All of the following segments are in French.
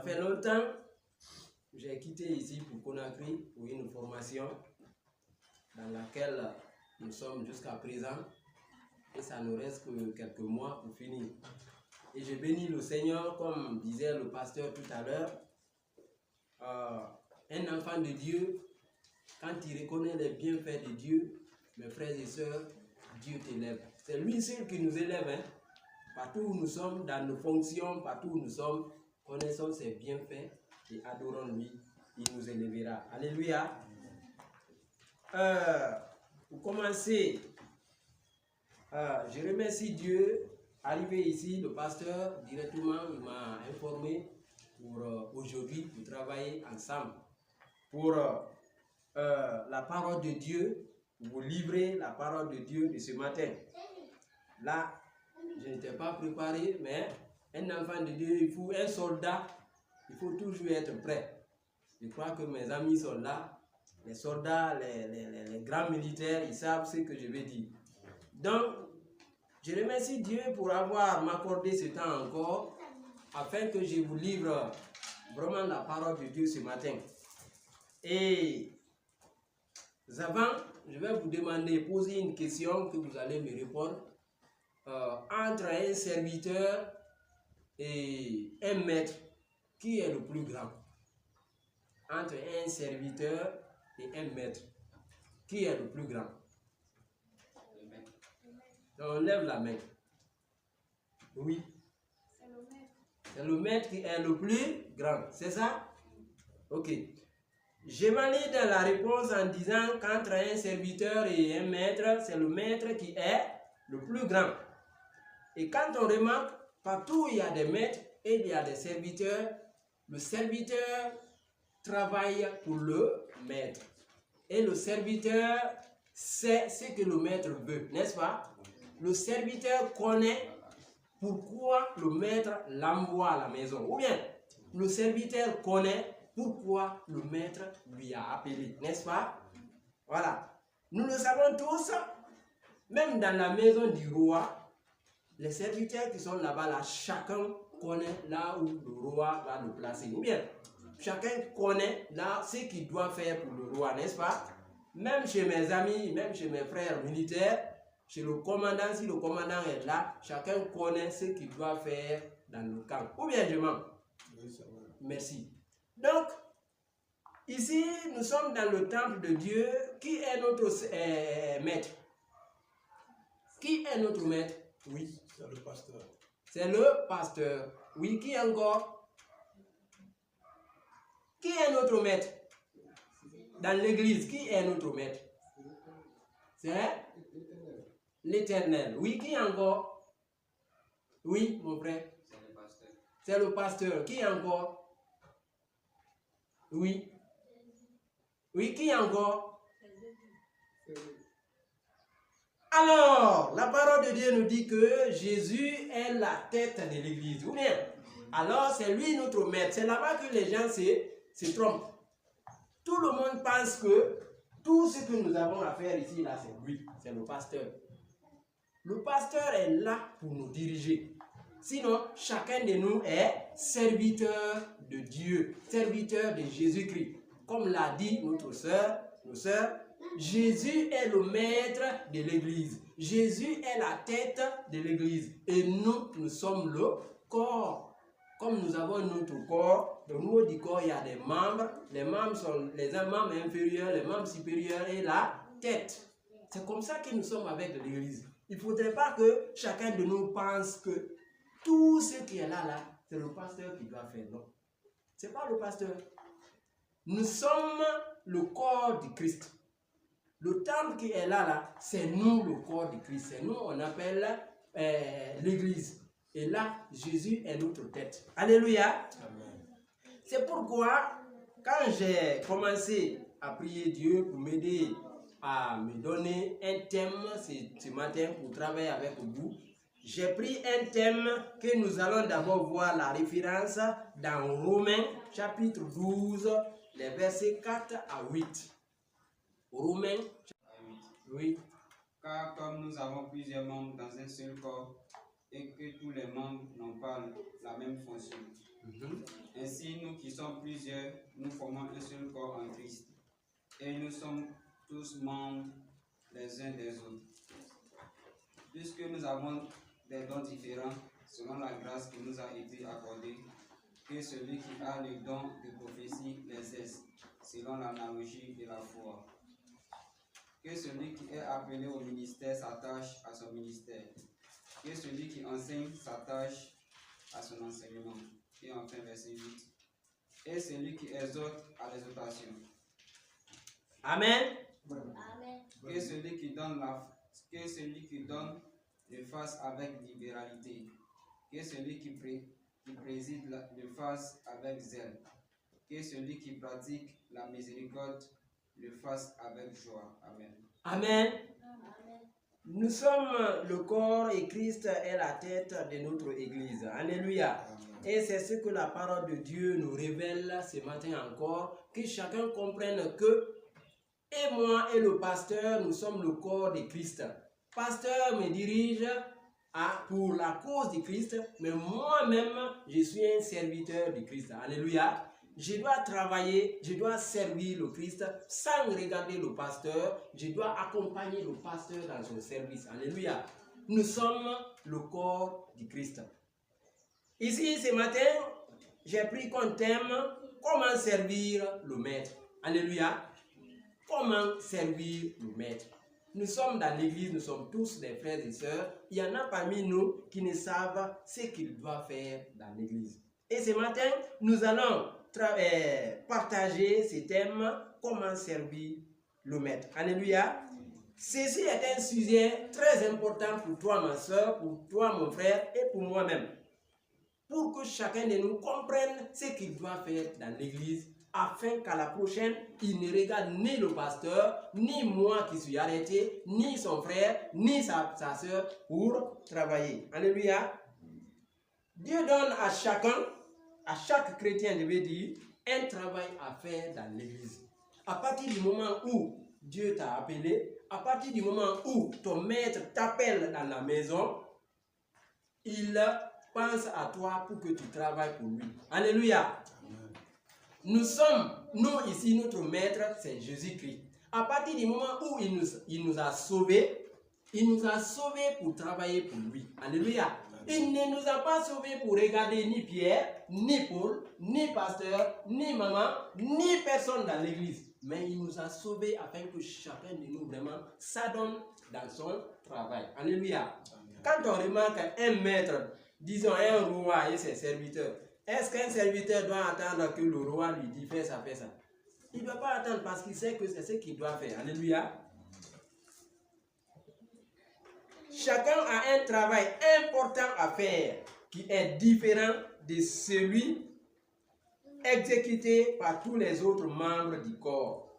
fait longtemps, j'ai quitté ici pour Conakry pour une formation dans laquelle nous sommes jusqu'à présent. Et ça nous reste que quelques mois pour finir. Et je bénis le Seigneur, comme disait le pasteur tout à l'heure. Un enfant de Dieu, quand il reconnaît les bienfaits de Dieu, mes frères et sœurs, Dieu t'élève. C'est lui seul qui nous élève. Hein? Partout où nous sommes, dans nos fonctions, partout où nous sommes, connaissons ses bienfaits et adorons-lui. Il nous élèvera. Alléluia. Pour commencer, je remercie Dieu. Arrivé ici, le pasteur directement m'a informé pour aujourd'hui, pour travailler ensemble. Pour la parole de Dieu, vous livrer la parole de Dieu de ce matin. Là, je n'étais pas préparé, mais un enfant de Dieu, il faut un soldat, il faut toujours être prêt. Je crois que mes amis sont là, les soldats, les grands militaires, ils savent ce que je vais dire. Donc, je remercie Dieu pour avoir m'accordé ce temps encore, afin que je vous livre vraiment la parole de Dieu ce matin. Et avant, je vais vous demander, poser une question que vous allez me répondre. Entre un serviteur et un maître, qui est le plus grand? Entre un serviteur et un maître, qui est le plus grand? Le maître. Donc on lève la main. Oui. C'est le maître. C'est le maître qui est le plus grand, c'est ça? Ok. Je valide la réponse en disant qu'entre un serviteur et un maître, c'est le maître qui est le plus grand. Et quand on remarque, partout il y a des maîtres et il y a des serviteurs, le serviteur travaille pour le maître. Et le serviteur sait ce que le maître veut, n'est-ce pas? Le serviteur connaît pourquoi le maître l'envoie à la maison. Ou bien, le serviteur connaît pourquoi le maître lui a appelé, n'est-ce pas? Voilà. Nous le savons tous, même dans la maison du roi, les serviteurs qui sont là-bas, là, chacun connaît là où le roi va le placer. Ou bien, chacun connaît là ce qu'il doit faire pour le roi, n'est-ce pas? Même chez mes amis, même chez mes frères militaires, chez le commandant, si le commandant est là, chacun connaît ce qu'il doit faire dans le camp. Ou bien je mens? Oui, c'est vrai. Merci. Donc, ici, nous sommes dans le temple de Dieu. Qui est notre maître? Qui est notre maître? Oui. C'est le pasteur. C'est le pasteur. Oui, qui encore? Qui est notre maître? Dans l'église, qui est notre maître? C'est l'Éternel. Oui, qui encore? Oui, mon frère. C'est le pasteur. C'est le pasteur. Qui encore? Oui. Oui, qui encore? Alors, la parole de Dieu nous dit que Jésus est la tête de l'église. Ou bien, alors c'est lui notre maître. C'est là-bas que les gens se trompent. Tout le monde pense que tout ce que nous avons à faire ici, là, c'est lui, c'est le pasteur. Le pasteur est là pour nous diriger. Sinon, chacun de nous est serviteur de Dieu, serviteur de Jésus-Christ. Comme l'a dit notre sœur, nos sœurs, Jésus est le maître de l'église. Jésus est la tête de l'église. Et nous, nous sommes le corps. Comme nous avons notre corps, au niveau du corps, il y a des membres. Les membres sont les membres inférieurs, les membres supérieurs et la tête. C'est comme ça que nous sommes avec l'église. Il ne faudrait pas que chacun de nous pense que tout ce qui est là, c'est le pasteur qui doit faire. Non. Ce n'est pas le pasteur. Nous sommes le corps du Christ. Le temple qui est là, c'est nous le corps du Christ. C'est nous, on appelle l'église. Et là, Jésus est notre tête. Alléluia. C'est pourquoi, quand j'ai commencé à prier Dieu pour m'aider à me donner un thème ce matin pour travailler avec vous, j'ai pris un thème que nous allons d'abord voir la référence dans Romains chapitre 12, les versets 4 à 8. Romains chapitre 8. Oui. Car comme nous avons plusieurs membres dans un seul corps, et que tous les membres n'ont pas la même fonction. Ainsi, nous qui sommes plusieurs, nous formons un seul corps en Christ. Et nous sommes tous membres les uns des autres. Puisque nous avons des dons différents selon la grâce qui nous a été accordée, que celui qui a le don de prophétie l'exerce selon l'analogie de la foi. Que celui qui est appelé au ministère s'attache à son ministère. Que celui qui enseigne s'attache à son enseignement. Et enfin, verset 8. Et celui qui exhorte à l'exhortation. Amen. Amen. Que celui qui donne le fasse avec libéralité. Que celui qui préside le fasse avec zèle. Que celui qui pratique la miséricorde le fasse avec joie. Amen. Amen. Nous sommes le corps et Christ est la tête de notre Église. Alléluia. Et c'est ce que la parole de Dieu nous révèle ce matin encore, que chacun comprenne que et moi et le pasteur, nous sommes le corps de Christ. Pasteur me dirige pour la cause de Christ, mais moi-même, je suis un serviteur de Christ. Alléluia. Je dois travailler, je dois servir le Christ sans regarder le pasteur. Je dois accompagner le pasteur dans son service. Alléluia. Nous sommes le corps du Christ. Ici, ce matin, j'ai pris comme thème comment servir le maître. Alléluia. Comment servir le maître. Nous sommes dans l'église, nous sommes tous des frères et sœurs. Il y en a parmi nous qui ne savent ce qu'ils doivent faire dans l'église. Et ce matin, nous allons partager ce thème, comment servir le maître. Alléluia. Ceci est un sujet très important pour toi, ma soeur, pour toi, mon frère, et pour moi-même. Pour que chacun de nous comprenne ce qu'il doit faire dans l'église, afin qu'à la prochaine, il ne regarde ni le pasteur, ni moi qui suis arrêté, ni son frère, ni sa soeur pour travailler. Alléluia. Dieu donne à chacun, à chaque chrétien, je veux dire, un travail à faire dans l'église. À partir du moment où Dieu t'a appelé, à partir du moment où ton maître t'appelle dans la maison, il pense à toi pour que tu travailles pour lui. Alléluia. Nous ici, notre maître, c'est Jésus-Christ. À partir du moment où il nous a sauvés pour travailler pour lui. Alléluia. Il ne nous a pas sauvés pour regarder ni Pierre, ni Paul, ni pasteur, ni maman, ni personne dans l'église. Mais il nous a sauvés afin que chacun de nous vraiment s'adonne dans son travail. Alléluia. Quand on remarque un maître, disons un roi et ses serviteurs, est-ce qu'un serviteur doit attendre que le roi lui dise fais ça, fais ça? Il ne doit pas attendre parce qu'il sait que c'est ce qu'il doit faire. Alléluia. Chacun a un travail important à faire qui est différent de celui exécuté par tous les autres membres du corps.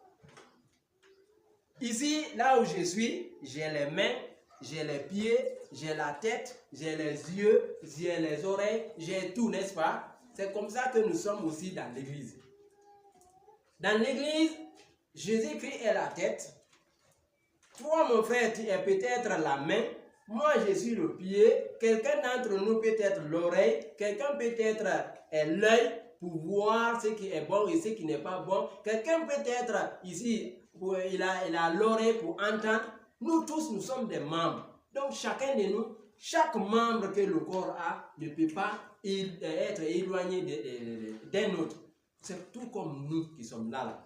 Ici, là où je suis, j'ai les mains, j'ai les pieds, j'ai la tête, j'ai les yeux, j'ai les oreilles, j'ai tout, n'est-ce pas? C'est comme ça que nous sommes aussi dans l'église. Dans l'église, Jésus-Christ est la tête. Toi, mon frère, tu es peut-être la main. Moi, je suis le pied. Quelqu'un d'entre nous peut être l'oreille. Quelqu'un peut être l'œil pour voir ce qui est bon et ce qui n'est pas bon. Quelqu'un peut être ici, il a l'oreille pour entendre. Nous tous, nous sommes des membres. Donc, chacun de nous, chaque membre que le corps a ne peut pas être éloigné d'un autre. C'est tout comme nous qui sommes là.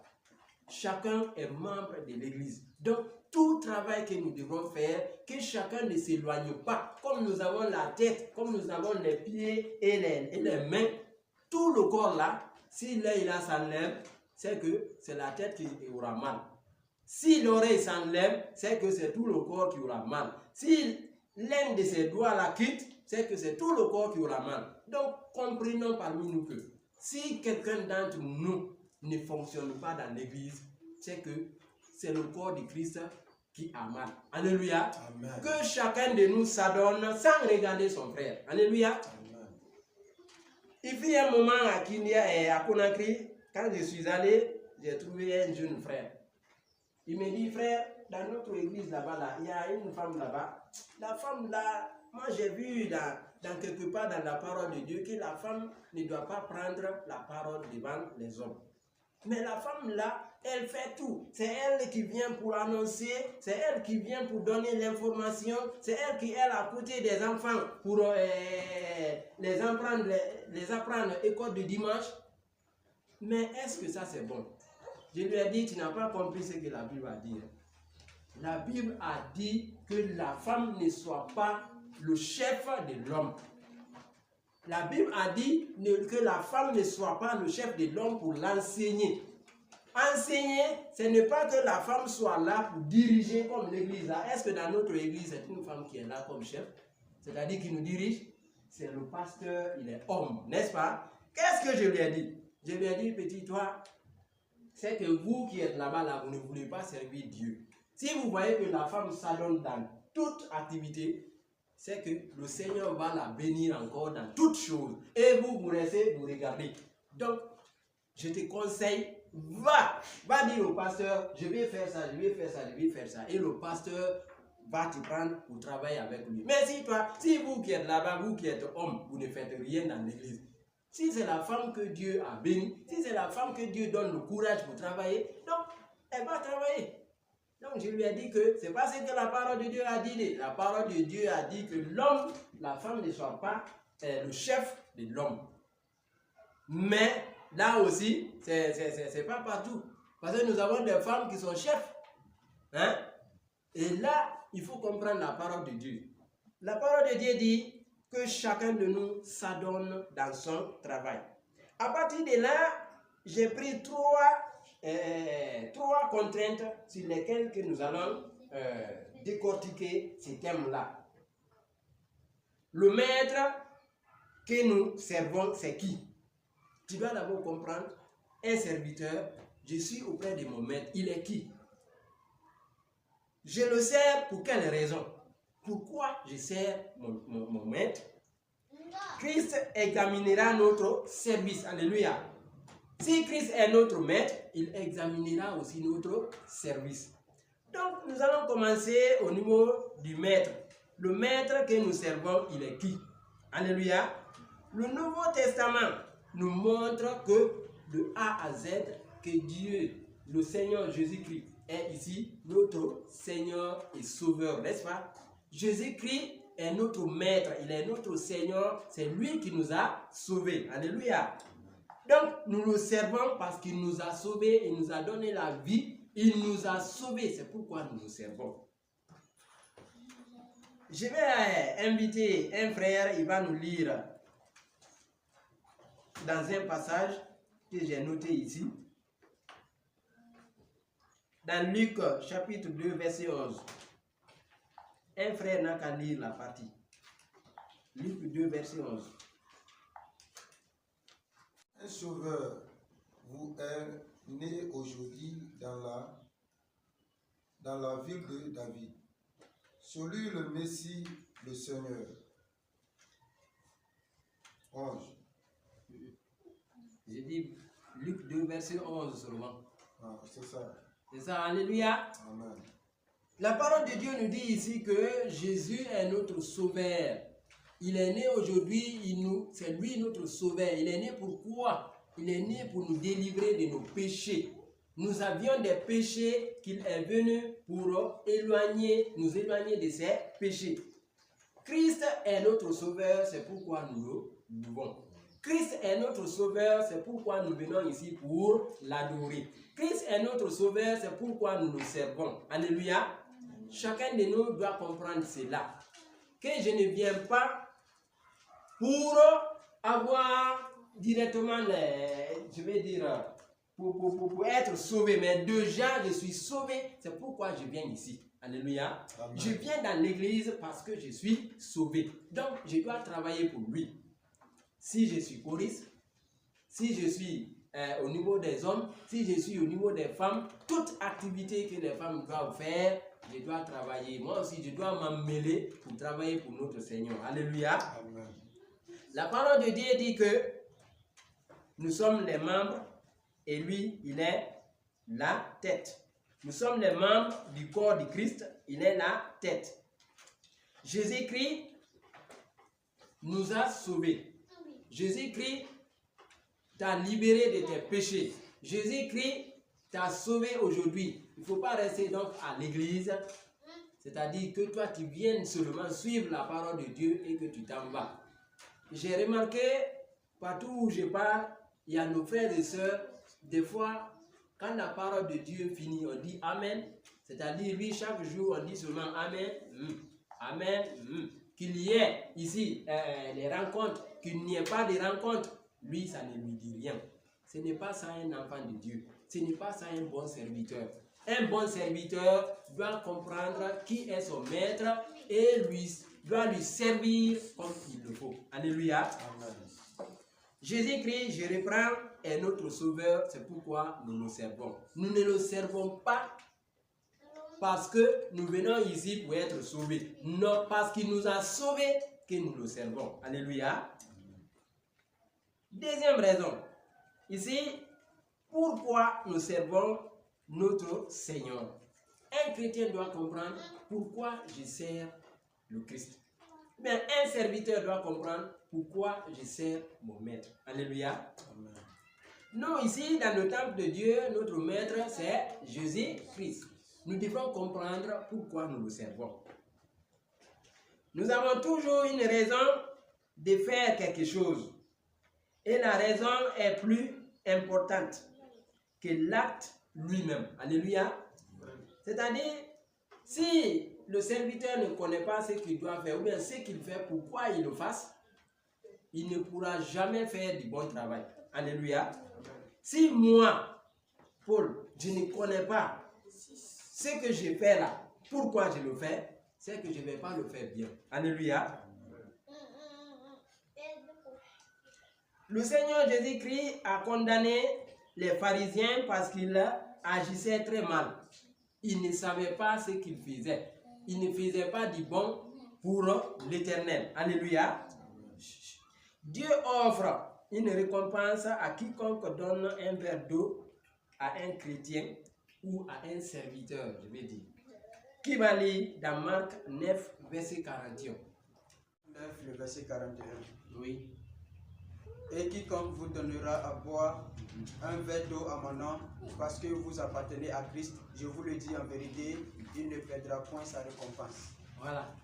Chacun est membre de l'église. Donc, tout travail que nous devons faire, que chacun ne s'éloigne pas. Comme nous avons la tête, comme nous avons les pieds et les mains, tout le corps là, si l'œil là s'enlève, c'est que c'est la tête qui aura mal. Si l'oreille s'enlève, c'est que c'est tout le corps qui aura mal. Si l'un de ces doigts là quitte, c'est que c'est tout le corps qui aura mal. Donc, comprenons parmi nous que si quelqu'un d'entre nous ne fonctionne pas dans l'église, c'est que c'est le corps de Christ qui a mal. Alléluia. Amen. Que chacun de nous s'adonne sans regarder son frère. Alléluia. Amen. Il fut un moment à Kinia et à Conakry, quand je suis allé, j'ai trouvé un jeune frère. Il me dit, frère, dans notre église là-bas, il y a une femme là-bas. La femme là, moi j'ai vu dans quelque part dans la parole de Dieu que la femme ne doit pas prendre la parole devant les hommes. Mais la femme là, elle fait tout. C'est elle qui vient pour annoncer, c'est elle qui vient pour donner l'information, c'est elle qui est à côté des enfants pour les apprendre école de dimanche. Mais est-ce que ça c'est bon? Je lui ai dit, tu n'as pas compris ce que la Bible a dit. La Bible a dit que la femme ne soit pas le chef de l'homme. La Bible a dit que la femme ne soit pas le chef de l'homme pour l'enseigner. Enseigner, ce n'est pas que la femme soit là pour diriger comme l'église. Est-ce que dans notre église, c'est une femme qui est là comme chef? C'est-à-dire qui nous dirige? C'est le pasteur, il est homme, n'est-ce pas? Qu'est-ce que je lui ai dit? Je lui ai dit, petit toi, c'est que vous qui êtes là-bas, là, vous ne voulez pas servir Dieu. Si vous voyez que la femme s'adonne dans toute activité, c'est que le Seigneur va la bénir encore dans toutes choses. Et vous restez, vous regardez. Donc, je te conseille, va dire au pasteur, je vais faire ça, je vais faire ça, je vais faire ça. Et le pasteur va te prendre pour travailler avec lui. Mais si vous qui êtes là-bas, vous qui êtes homme, vous ne faites rien dans l'église. Si c'est la femme que Dieu a bénie, si c'est la femme que Dieu donne le courage pour travailler, donc elle va travailler. Donc je lui ai dit que c'est pas ce que la parole de Dieu a dit. La parole de Dieu a dit que l'homme, la femme ne soit pas le chef de l'homme. Mais là aussi, c'est pas partout. Parce que nous avons des femmes qui sont chefs. Hein? Et là, il faut comprendre la parole de Dieu. La parole de Dieu dit que chacun de nous s'adonne dans son travail. À partir de là, j'ai pris trois contraintes sur lesquelles que nous allons décortiquer ces thèmes-là. Le maître que nous servons, c'est qui? Tu dois d'abord comprendre, un serviteur, je suis auprès de mon maître, il est qui? Je le sers pour quelle raison? Pourquoi je sers mon maître? Christ examinera notre service. Alléluia. Si Christ est notre maître, il examinera aussi notre service. Donc, nous allons commencer au niveau du maître. Le maître que nous servons, il est qui? Alléluia. Le Nouveau Testament nous montre que de A à Z, que Dieu, le Seigneur Jésus-Christ, est ici notre Seigneur et Sauveur, n'est-ce pas? Jésus-Christ est notre maître, il est notre Seigneur, c'est lui qui nous a sauvés. Alléluia. Donc, nous le servons parce qu'il nous a sauvés, il nous a donné la vie, il nous a sauvés, c'est pourquoi nous le servons. Je vais inviter un frère, il va nous lire dans un passage que j'ai noté ici. Dans Luc chapitre 2, verset 11. Un frère n'a qu'à lire la partie. Luc 2, verset 11. Un sauveur vous est né aujourd'hui dans la ville de David. Celui le Messie, le Seigneur. 11. J'ai dit Luc 2, verset 11 seulement. Ah, c'est ça. C'est ça, alléluia. Amen. La parole de Dieu nous dit ici que Jésus est notre sauveur. Il est né aujourd'hui, c'est lui notre sauveur. Il est né pourquoi? Il est né pour nous délivrer de nos péchés. Nous avions des péchés qu'il est venu pour nous éloigner de ces péchés. Christ est notre sauveur, c'est pourquoi nous le louons. Christ est notre sauveur, c'est pourquoi nous venons ici pour l'adorer. Christ est notre sauveur, c'est pourquoi nous le servons. Alléluia. Chacun de nous doit comprendre cela. Que je ne viens pas pour avoir directement, pour être sauvé. Mais déjà, je suis sauvé, c'est pourquoi je viens ici. Alléluia. Amen. Je viens dans l'église parce que je suis sauvé. Donc, je dois travailler pour lui. Si je suis choriste, si je suis au niveau des hommes, si je suis au niveau des femmes, toute activité que les femmes doivent faire, je dois travailler. Moi aussi, je dois m'en mêler pour travailler pour notre Seigneur. Alléluia. Amen. La parole de Dieu dit que nous sommes les membres et lui, il est la tête. Nous sommes les membres du corps du Christ, il est la tête. Jésus-Christ nous a sauvés. Jésus-Christ t'a libéré de tes péchés. Jésus-Christ t'a sauvé aujourd'hui. Il ne faut pas rester donc à l'église. C'est-à-dire que toi, tu viennes seulement suivre la parole de Dieu et que tu t'en vas. J'ai remarqué, partout où je pars, il y a nos frères et sœurs, des fois, quand la parole de Dieu finit, on dit Amen. C'est-à-dire, lui, chaque jour, on dit seulement Amen. Amen. Qu'il y ait ici les rencontres, qu'il n'y ait pas de rencontres, lui, ça ne lui dit rien. Ce n'est pas ça un enfant de Dieu. Ce n'est pas ça un bon serviteur. Un bon serviteur doit comprendre qui est son maître et doit lui servir comme il le faut. Alléluia. Amen. Jésus-Christ, je reprends, est notre sauveur. C'est pourquoi nous le servons. Nous ne le servons pas parce que nous venons ici pour être sauvés. Non, parce qu'il nous a sauvés que nous le servons. Alléluia. Deuxième raison. Ici, pourquoi nous servons notre Seigneur. Un chrétien doit comprendre pourquoi je sers le Christ. Mais un serviteur doit comprendre pourquoi je sers mon maître. Alléluia. Amen. Nous, ici, dans le temple de Dieu, notre maître, c'est Jésus-Christ. Nous devons comprendre pourquoi nous le servons. Nous avons toujours une raison de faire quelque chose. Et la raison est plus importante que l'acte lui-même. Alléluia. C'est-à-dire, si le serviteur ne connaît pas ce qu'il doit faire, ou bien ce qu'il fait, pourquoi il le fasse, il ne pourra jamais faire du bon travail. Alléluia. Si moi, Paul, je ne connais pas ce que je fais là, pourquoi je le fais, c'est que je ne vais pas le faire bien. Alléluia. Le Seigneur Jésus-Christ a condamné les pharisiens parce qu'ils agissaient très mal. Ils ne savaient pas ce qu'ils faisaient. Ils ne faisaient pas du bon pour l'Éternel. Alléluia. Dieu offre une récompense à quiconque donne un verre d'eau à un chrétien ou à un serviteur, je vais dire. Qui va lire dans Marc 9, verset 41. 9, le verset 41. Oui. Et quiconque vous donnera à boire un verre d'eau à mon nom, parce que vous appartenez à Christ, je vous le dis en vérité, il ne perdra point sa récompense. Voilà.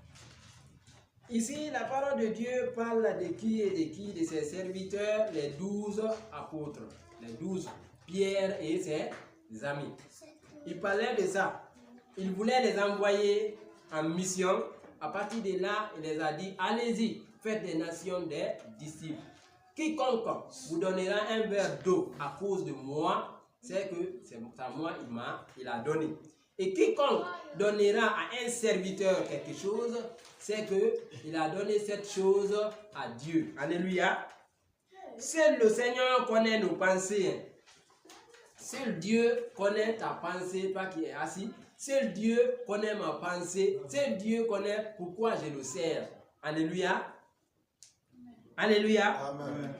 Ici, la parole de Dieu parle de qui et de qui? De ses serviteurs, les 12 apôtres, les 12 Pierre et ses amis. Il parlait de ça. Il voulait les envoyer en mission. À partir de là, il les a dit, allez-y, faites des nations des disciples. Quiconque vous donnera un verre d'eau à cause de moi, c'est que c'est à moi il a donné. Et quiconque donnera à un serviteur quelque chose, c'est qu'il a donné cette chose à Dieu. Alléluia. Seul le Seigneur connaît nos pensées. Seul Dieu connaît ta pensée, toi qui es assis. Seul Dieu connaît ma pensée. Seul Dieu connaît pourquoi je le sers. Alléluia. Alléluia. Amen.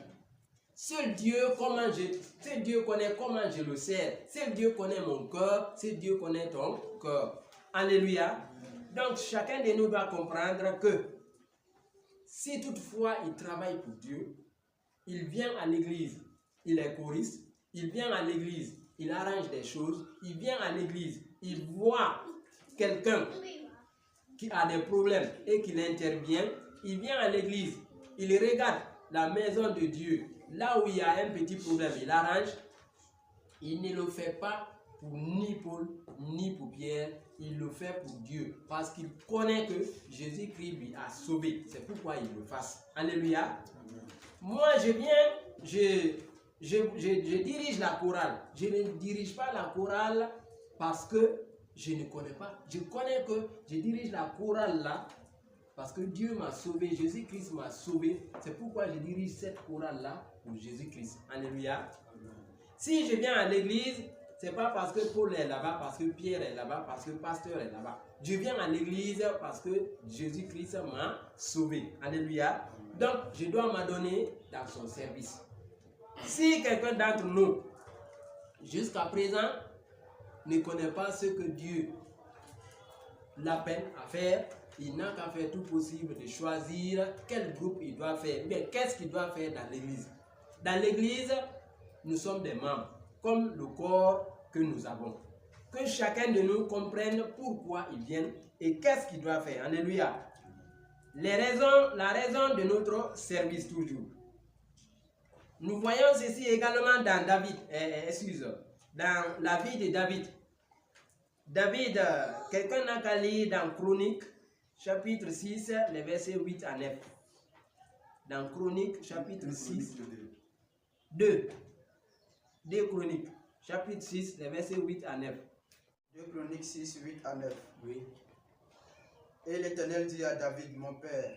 Seul Dieu connaît comment je le sers. Seul Dieu connaît mon cœur. Seul Dieu connaît ton cœur. Alléluia. Donc chacun de nous doit comprendre que si toutefois il travaille pour Dieu, il vient à l'église, il est choriste, il vient à l'église, il arrange des choses, il vient à l'église, il voit quelqu'un qui a des problèmes et qu'il intervient, il vient à l'église, il regarde la maison de Dieu, là où il y a un petit problème, il arrange, il ne le fait pas pour ni Paul, ni pour Pierre, il le fait pour Dieu, parce qu'il connaît que Jésus-Christ lui a sauvé, c'est pourquoi il le fasse. Alléluia. Moi je viens, je dirige la chorale, je ne dirige pas la chorale parce que je ne connais pas, je connais que je dirige la chorale là, parce que Dieu m'a sauvé, Jésus-Christ m'a sauvé. C'est pourquoi je dirige cette chorale-là pour Jésus-Christ. Alléluia. Si je viens à l'église, ce n'est pas parce que Paul est là-bas, parce que Pierre est là-bas, parce que le pasteur est là-bas. Je viens à l'église parce que Jésus-Christ m'a sauvé. Alléluia. Donc, je dois m'adonner dans son service. Si quelqu'un d'entre nous, jusqu'à présent, ne connaît pas ce que Dieu l'appelle à faire, il n'a qu'à faire tout possible de choisir quel groupe il doit faire, mais qu'est-ce qu'il doit faire dans l'église. Dans l'église, nous sommes des membres, comme le corps que nous avons. Que chacun de nous comprenne pourquoi ils viennent et qu'est-ce qu'il doit faire. Alléluia. La raison de notre service toujours. Nous voyons ceci également dans dans la vie de David. David, quelqu'un n'a qu'à lire dans Chronique, chapitre 6, les versets 8 à 9. Dans Chronique, chapitre 6, 2 Chroniques, chapitre 6, les versets 8 à 9. 2 Chroniques 6, 8 à 9. Oui. Et l'Éternel dit à David, mon père,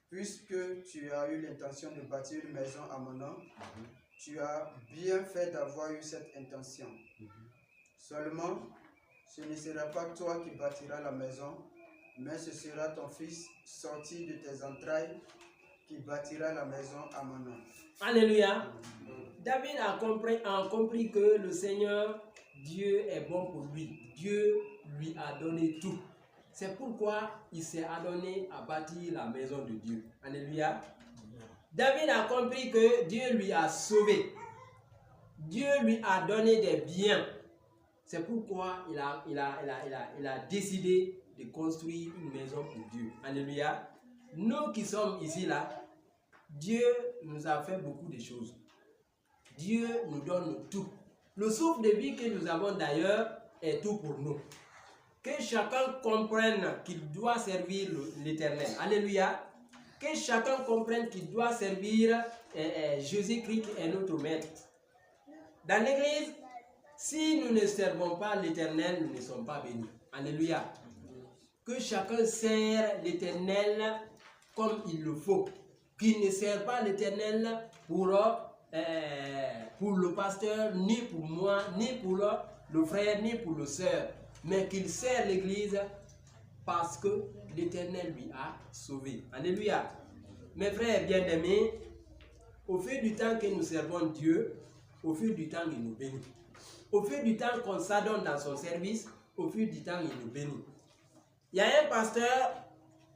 puisque tu as eu l'intention de bâtir une maison à mon nom, tu as bien fait d'avoir eu cette intention. Seulement, ce ne sera pas toi qui bâtiras la maison, mais ce sera ton fils sorti de tes entrailles qui bâtira la maison à mon nom. Alléluia. David a compris que le Seigneur, Dieu est bon pour lui. Dieu lui a donné tout. C'est pourquoi il s'est adonné à bâtir la maison de Dieu. Alléluia. David a compris que Dieu lui a sauvé. Dieu lui a donné des biens. C'est pourquoi il a décidé de construire une maison pour Dieu. Alléluia. Nous qui sommes ici là, Dieu nous a fait beaucoup de choses. Dieu nous donne tout. Le souffle de vie que nous avons d'ailleurs est tout pour nous. Que chacun comprenne qu'il doit servir l'Éternel. Alléluia. Que chacun comprenne qu'il doit servir Jésus-Christ qui est notre maître. Dans l'église, si nous ne servons pas l'Éternel, nous ne sommes pas bénis. Alléluia. Que chacun sert l'Éternel comme il le faut. Qu'il ne sert pas l'Éternel pour le pasteur, ni pour moi, ni pour le frère, ni pour le soeur. Mais qu'il sert l'église parce que l'Éternel lui a sauvé. Alléluia. Mes frères bien-aimés, au fil du temps que nous servons Dieu, au fil du temps, il nous bénit. Au fil du temps qu'on s'adonne dans son service, au fil du temps, il nous bénit. Il y a un pasteur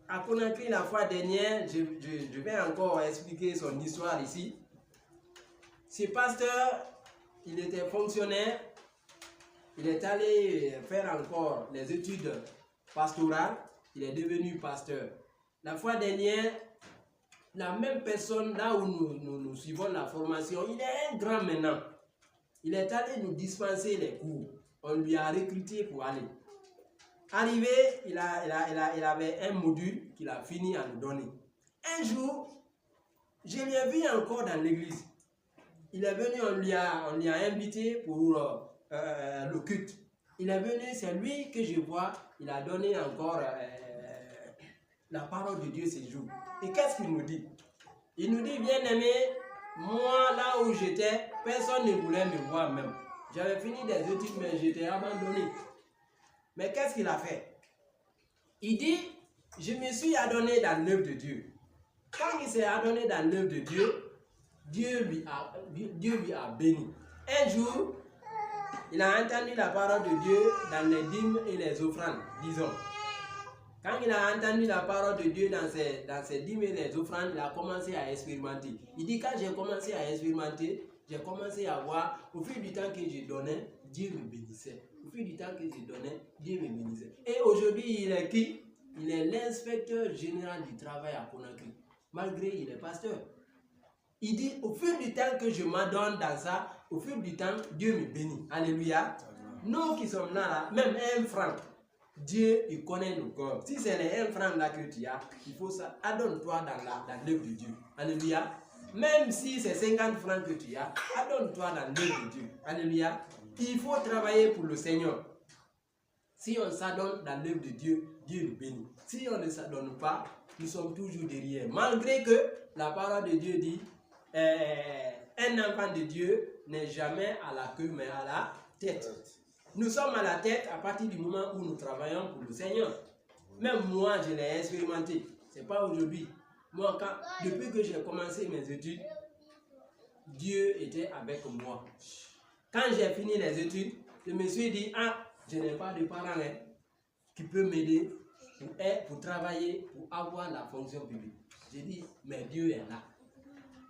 à Conakry la fois dernière, je vais encore expliquer son histoire ici. Ce pasteur, il était fonctionnaire, il est allé faire encore les études pastorales, il est devenu pasteur. La fois dernière, la même personne, là où nous suivons la formation, il est un grand maintenant. Il est allé nous dispenser les cours. On lui a recruté pour aller. Arrivé, il avait un module qu'il a fini à nous donner. Un jour, je l'ai vu encore dans l'église. Il est venu, on lui a invité pour le culte. Il est venu, c'est lui que je vois, il a donné encore la parole de Dieu ces jours. Et qu'est-ce qu'il nous dit? Il nous dit, bien aimé, moi là où j'étais, personne ne voulait me voir même. J'avais fini des études, mais j'étais abandonné. Mais qu'est-ce qu'il a fait? Il dit, je me suis adonné dans l'œuvre de Dieu. Quand il s'est adonné dans l'œuvre de Dieu, Dieu lui a béni. Un jour, il a entendu la parole de Dieu dans les dîmes et les offrandes, disons. Quand il a entendu la parole de Dieu dans ses dîmes et les offrandes, il a commencé à expérimenter. Il dit, quand j'ai commencé à expérimenter, j'ai commencé à voir, au fil du temps que je donnais, Dieu me bénissait. Au fil du temps que je donnais, Dieu me bénissait. Et aujourd'hui, il est qui? Il est l'inspecteur général du travail à Conakry. Malgré il est pasteur. Il dit, au fil du temps que je m'adonne dans ça, au fil du temps, Dieu me bénit. Alléluia. Nous qui sommes là, même un franc, Dieu, il connaît nos corps. Si c'est les 1 franc là que tu as, il faut ça. Adonne-toi dans l'œuvre de Dieu. Alléluia. Même si c'est 50 francs que tu as, adonne-toi dans l'œuvre de Dieu. Alléluia. Il faut travailler pour le Seigneur. Si on s'adonne dans l'œuvre de Dieu, Dieu nous bénit. Si on ne s'adonne pas, nous sommes toujours derrière. Malgré que la parole de Dieu dit, un enfant de Dieu n'est jamais à la queue, mais à la tête. Nous sommes à la tête à partir du moment où nous travaillons pour le Seigneur. Même moi, je l'ai expérimenté. Ce n'est pas aujourd'hui. Moi, depuis que j'ai commencé mes études, Dieu était avec moi. Quand j'ai fini les études, je me suis dit, ah, je n'ai pas de parents qui peuvent m'aider. pour travailler, pour avoir la fonction publique. J'ai dit, mais Dieu est là.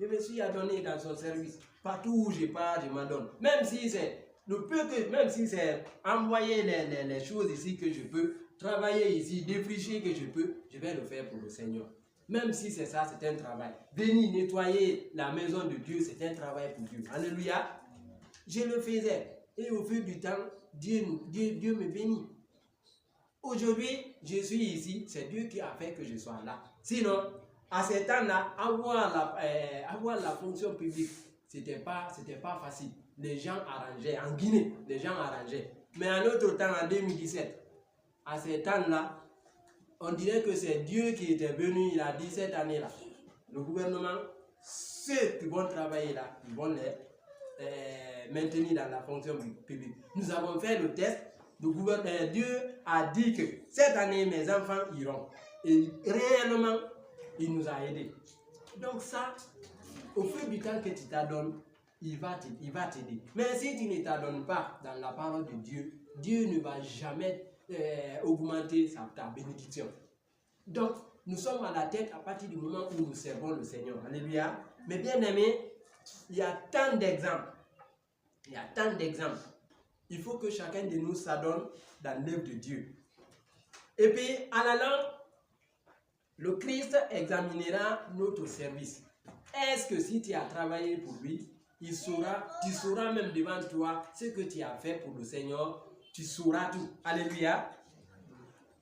Je me suis adonné dans son service. Partout où je pars, je m'adonne. Même si c'est même si c'est envoyer les choses ici que je peux, travailler ici, défricher que je peux, je vais le faire pour le Seigneur. Même si c'est ça, c'est un travail. Venir nettoyer la maison de Dieu, c'est un travail pour Dieu. Alléluia. Je le faisais. Et au fil du temps, Dieu me bénit. Aujourd'hui, je suis ici. C'est Dieu qui a fait que je sois là. Sinon, à ce temps-là, avoir la fonction publique, c'était pas facile. Les gens arrangeaient. En Guinée, les gens arrangeaient. Mais en autre temps, en 2017, à ce temps-là, on dirait que c'est Dieu qui était venu, il a dit cette année-là. Le gouvernement, ceux qui vont travailler là, ils vont les maintenir dans la fonction publique. Nous avons fait le test. Dieu a dit que cette année, mes enfants iront. Et réellement, il nous a aidés. Donc ça, au fil du temps que tu t'adonnes, il va t'aider. Mais si tu ne t'adonnes pas dans la parole de Dieu, Dieu ne va jamais augmenter ta bénédiction. Donc, nous sommes à la tête à partir du moment où nous servons le Seigneur. Alléluia. Mais bien aimé, il y a tant d'exemples. Il y a tant d'exemples. Il faut que chacun de nous s'adonne dans l'œuvre de Dieu. Et puis, à la langue, le Christ examinera notre service. Est-ce que si tu as travaillé pour lui, tu sauras même devant toi ce que tu as fait pour le Seigneur, tu sauras tout. Alléluia.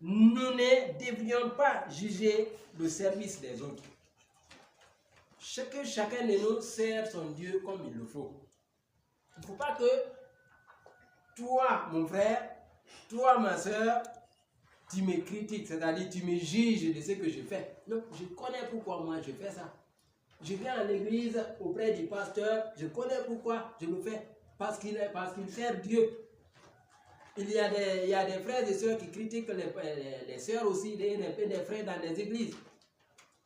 Nous ne devrions pas juger le service des autres. Chacun de nous sert son Dieu comme il le faut. Il ne faut pas que toi, mon frère, toi, ma soeur, tu me critiques, c'est-à-dire tu me juges de ce que je fais. Non, je connais pourquoi moi je fais ça. Je viens à l'église auprès du pasteur, je connais pourquoi je le fais. Parce qu'il sert Dieu. Il y a des frères et sœurs qui critiquent les sœurs aussi, des frères dans les églises.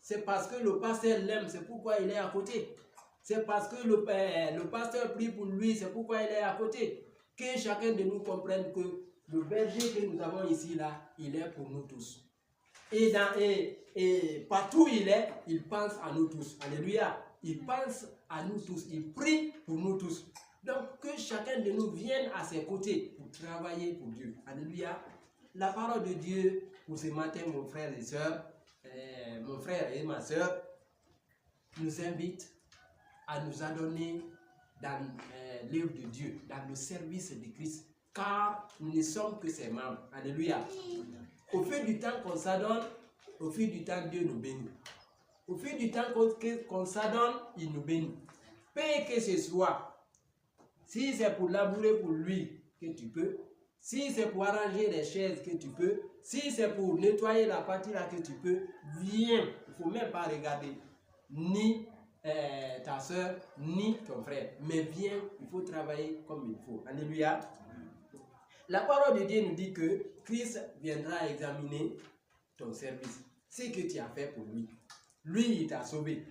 C'est parce que le pasteur l'aime, c'est pourquoi il est à côté. C'est parce que le pasteur prie pour lui, c'est pourquoi il est à côté. Que chacun de nous comprenne que le berger que nous avons ici, là, il est pour nous tous. Et partout où il est, il pense à nous tous. Alléluia. Il pense à nous tous. Il prie pour nous tous. Donc, que chacun de nous vienne à ses côtés pour travailler pour Dieu. Alléluia. La parole de Dieu pour ce matin, mon frère et soeur, mon frère et ma soeur, nous invite à nous adonner dans l'œuvre de Dieu, dans le service de Christ, car nous ne sommes que ses membres. Alléluia. Au fil du temps qu'on s'adonne, au fil du temps, Dieu nous bénit. Au fil du temps qu'on s'adonne, il nous bénit. Peu que ce soit, si c'est pour labourer pour lui que tu peux, si c'est pour arranger les chaises que tu peux, si c'est pour nettoyer la partie là que tu peux, viens. Il ne faut même pas regarder ni ta soeur, ni ton frère. Mais viens, il faut travailler comme il faut. Alléluia. La parole de Dieu nous dit que Christ viendra examiner ton service. Ce que tu as fait pour lui. Lui, il t'a sauvé.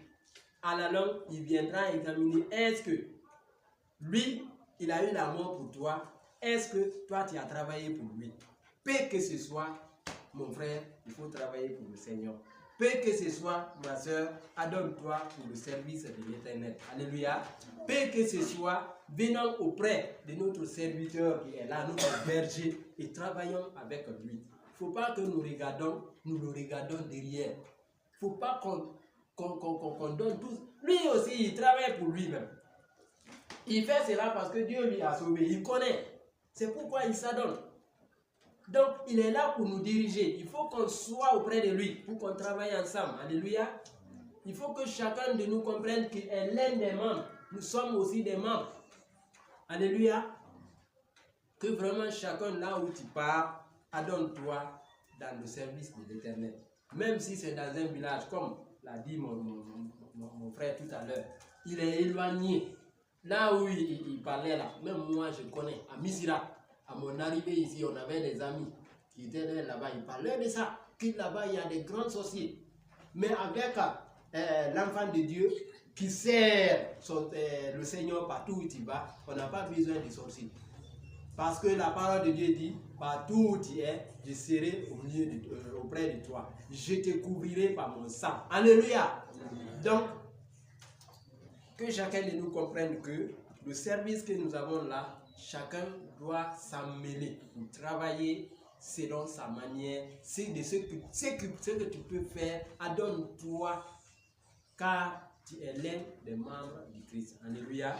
À la longue, il viendra examiner. Est-ce que lui, il a eu l'amour pour toi? Est-ce que toi, tu as travaillé pour lui? Peu que ce soit, mon frère, il faut travailler pour le Seigneur. Peu que ce soit, ma soeur, adonne-toi pour le service de l'Éternel. Alléluia. Peu que ce soit, venons auprès de notre serviteur qui est là, notre berger, et travaillons avec lui. Il ne faut pas que nous le regardons derrière. Il ne faut pas qu'on donne tous. Lui aussi, il travaille pour lui-même. Il fait cela parce que Dieu lui a sauvé. Il connaît. C'est pourquoi il s'adonne. Donc, il est là pour nous diriger. Il faut qu'on soit auprès de lui pour qu'on travaille ensemble. Alléluia. Il faut que chacun de nous comprenne qu'il est l'un des membres. Nous sommes aussi des membres. Alléluia. Que vraiment chacun, là où tu pars, adonne-toi dans le service de l'Éternel. Même si c'est dans un village, comme l'a dit mon frère tout à l'heure. Il est éloigné. Là où il parlait là, même moi je connais, à Misira, à mon arrivée ici, on avait des amis qui étaient là-bas, ils parlaient de ça, que là-bas il y a des grands sorciers. Mais avec l'enfant de Dieu qui sert le Seigneur partout où il va, on n'a pas besoin de sorciers. Parce que la parole de Dieu dit, partout où tu es, je serai auprès de toi. Je te couvrirai par mon sang. Alléluia. Donc, que chacun de nous comprenne que le service que nous avons là, chacun doit s'emmêler pour travailler selon sa manière. C'est de ce que tu peux faire, adonne-toi, car tu es l'un des membres du Christ. Alléluia.